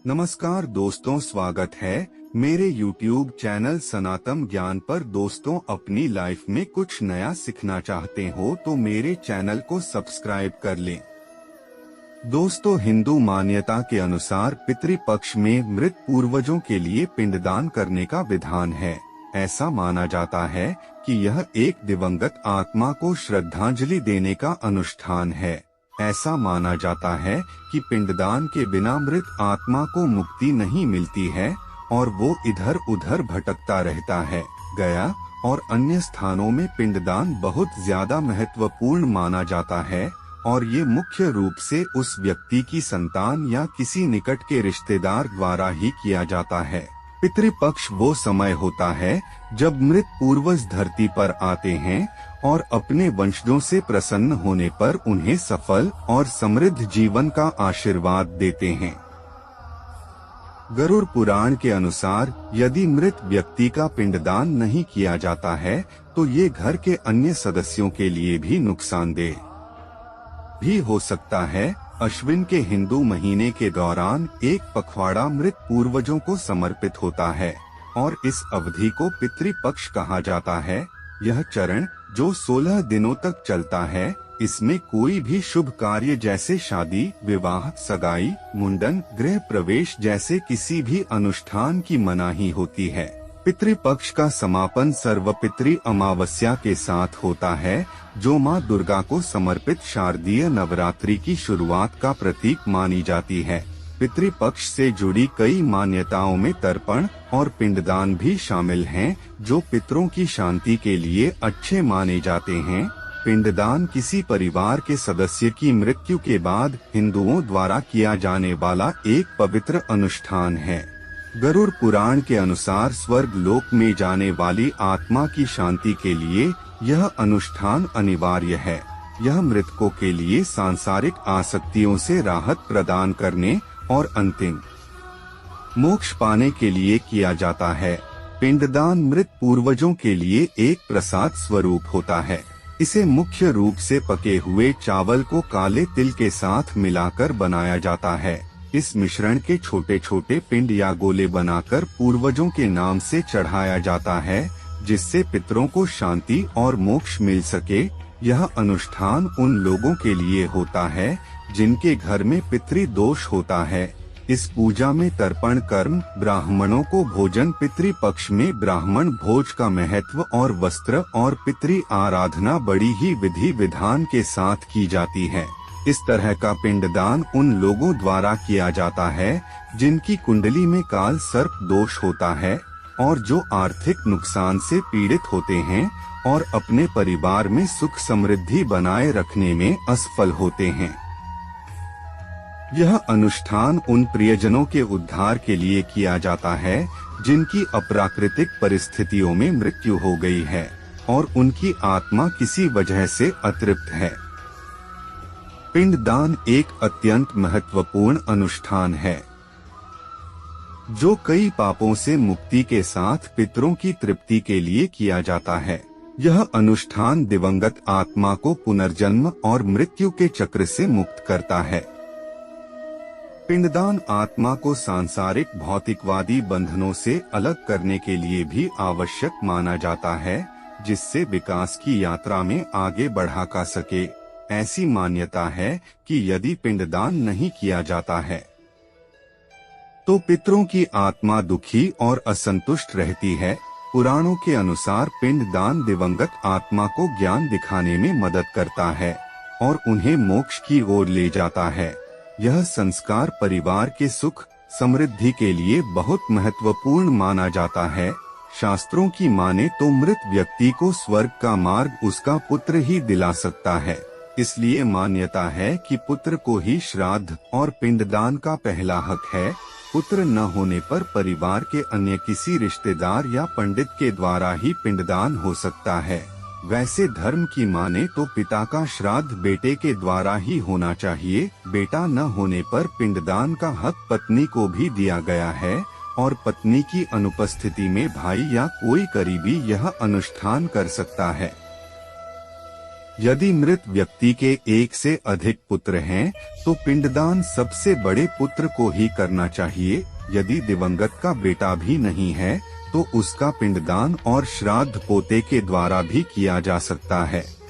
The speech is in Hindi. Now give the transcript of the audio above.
नमस्कार दोस्तों, स्वागत है मेरे YouTube चैनल सनातन ज्ञान पर। दोस्तों, अपनी लाइफ में कुछ नया सीखना चाहते हो तो मेरे चैनल को सब्सक्राइब कर लें। दोस्तों, हिंदू मान्यता के अनुसार पितृपक्ष में मृत पूर्वजों के लिए पिंडदान करने का विधान है। ऐसा माना जाता है कि यह एक दिवंगत आत्मा को श्रद्धांजलि देने का अनुष्ठान है। ऐसा माना जाता है कि पिंडदान के बिना मृत आत्मा को मुक्ति नहीं मिलती है और वो इधर उधर भटकता रहता है। गया और अन्य स्थानों में पिंडदान बहुत ज्यादा महत्वपूर्ण माना जाता है और ये मुख्य रूप से उस व्यक्ति की संतान या किसी निकट के रिश्तेदार द्वारा ही किया जाता है। पितृपक्ष वो समय होता है जब मृत पूर्वज धरती पर आते हैं और अपने वंशजों से प्रसन्न होने पर उन्हें सफल और समृद्ध जीवन का आशीर्वाद देते हैं। गरुड़ पुराण के अनुसार यदि मृत व्यक्ति का पिंडदान नहीं किया जाता है तो ये घर के अन्य सदस्यों के लिए भी नुकसानदेह भी हो सकता है। अश्विन के हिंदू महीने के दौरान एक पखवाड़ा मृत पूर्वजों को समर्पित होता है और इस अवधि को पितृपक्ष कहा जाता है। यह चरण जो 16 दिनों तक चलता है, इसमें कोई भी शुभ कार्य जैसे शादी, विवाह, सगाई, मुंडन, गृह प्रवेश जैसे किसी भी अनुष्ठान की मनाही होती है। पितृपक्ष का समापन सर्वपितृ अमावस्या के साथ होता है, जो मां दुर्गा को समर्पित शारदीय नवरात्रि की शुरुआत का प्रतीक मानी जाती है। पितृपक्ष से जुड़ी कई मान्यताओं में तर्पण और पिंडदान भी शामिल हैं, जो पितरों की शांति के लिए अच्छे माने जाते हैं। पिंडदान किसी परिवार के सदस्य की मृत्यु के बाद हिंदुओं द्वारा किया जाने वाला एक पवित्र अनुष्ठान है। गरुड़ पुराण के अनुसार स्वर्ग लोक में जाने वाली आत्मा की शांति के लिए यह अनुष्ठान अनिवार्य है। यह मृतकों के लिए सांसारिक आसक्तियों से राहत प्रदान करने और अंतिम मोक्ष पाने के लिए किया जाता है। पिंडदान मृत पूर्वजों के लिए एक प्रसाद स्वरूप होता है। इसे मुख्य रूप से पके हुए चावल को काले तिल के साथ मिलाकर बनाया जाता है। इस मिश्रण के छोटे छोटे पिंड या गोले बनाकर पूर्वजों के नाम से चढ़ाया जाता है, जिससे पितरों को शांति और मोक्ष मिल सके। यह अनुष्ठान उन लोगों के लिए होता है जिनके घर में पितृ दोष होता है। इस पूजा में तर्पण कर्म, ब्राह्मणों को भोजन, पितृपक्ष में ब्राह्मण भोज का महत्व और वस्त्र और पितृ आराधना बड़ी ही विधि विधान के साथ की जाती है। इस तरह का पिंडदान उन लोगों द्वारा किया जाता है जिनकी कुंडली में काल सर्प दोष होता है और जो आर्थिक नुकसान से पीड़ित होते हैं और अपने परिवार में सुख समृद्धि बनाए रखने में असफल होते हैं। यह अनुष्ठान उन प्रियजनों के उद्धार के लिए किया जाता है जिनकी अप्राकृतिक परिस्थितियों में मृत्यु हो गई है और उनकी आत्मा किसी वजह से अतृप्त है। पिंडदान एक अत्यंत महत्वपूर्ण अनुष्ठान है जो कई पापों से मुक्ति के साथ पितरों की तृप्ति के लिए किया जाता है। यह अनुष्ठान दिवंगत आत्मा को पुनर्जन्म और मृत्यु के चक्र से मुक्त करता है। पिंडदान आत्मा को सांसारिक भौतिकवादी बंधनों से अलग करने के लिए भी आवश्यक माना जाता है, जिससे विकास की यात्रा में आगे बढ़ा जा सके। ऐसी मान्यता है कि यदि पिंडदान नहीं किया जाता है तो पितरों की आत्मा दुखी और असंतुष्ट रहती है। पुराणों के अनुसार पिंडदान दिवंगत आत्मा को ज्ञान दिखाने में मदद करता है और उन्हें मोक्ष की ओर ले जाता है। यह संस्कार परिवार के सुख समृद्धि के लिए बहुत महत्वपूर्ण माना जाता है। शास्त्रों की माने तो मृत व्यक्ति को स्वर्ग का मार्ग उसका पुत्र ही दिला सकता है। इसलिए मान्यता है कि पुत्र को ही श्राद्ध और पिंडदान का पहला हक है। पुत्र न होने पर परिवार के अन्य किसी रिश्तेदार या पंडित के द्वारा ही पिंडदान हो सकता है। वैसे धर्म की माने तो पिता का श्राद्ध बेटे के द्वारा ही होना चाहिए। बेटा न होने पर पिंडदान का हक पत्नी को भी दिया गया है और पत्नी की अनुपस्थिति में भाई या कोई करीबी यह अनुष्ठान कर सकता है। यदि मृत व्यक्ति के एक से अधिक पुत्र हैं, तो पिंडदान सबसे बड़े पुत्र को ही करना चाहिए। यदि दिवंगत का बेटा भी नहीं है, तो उसका पिंडदान और श्राद्ध पोते के द्वारा भी किया जा सकता है।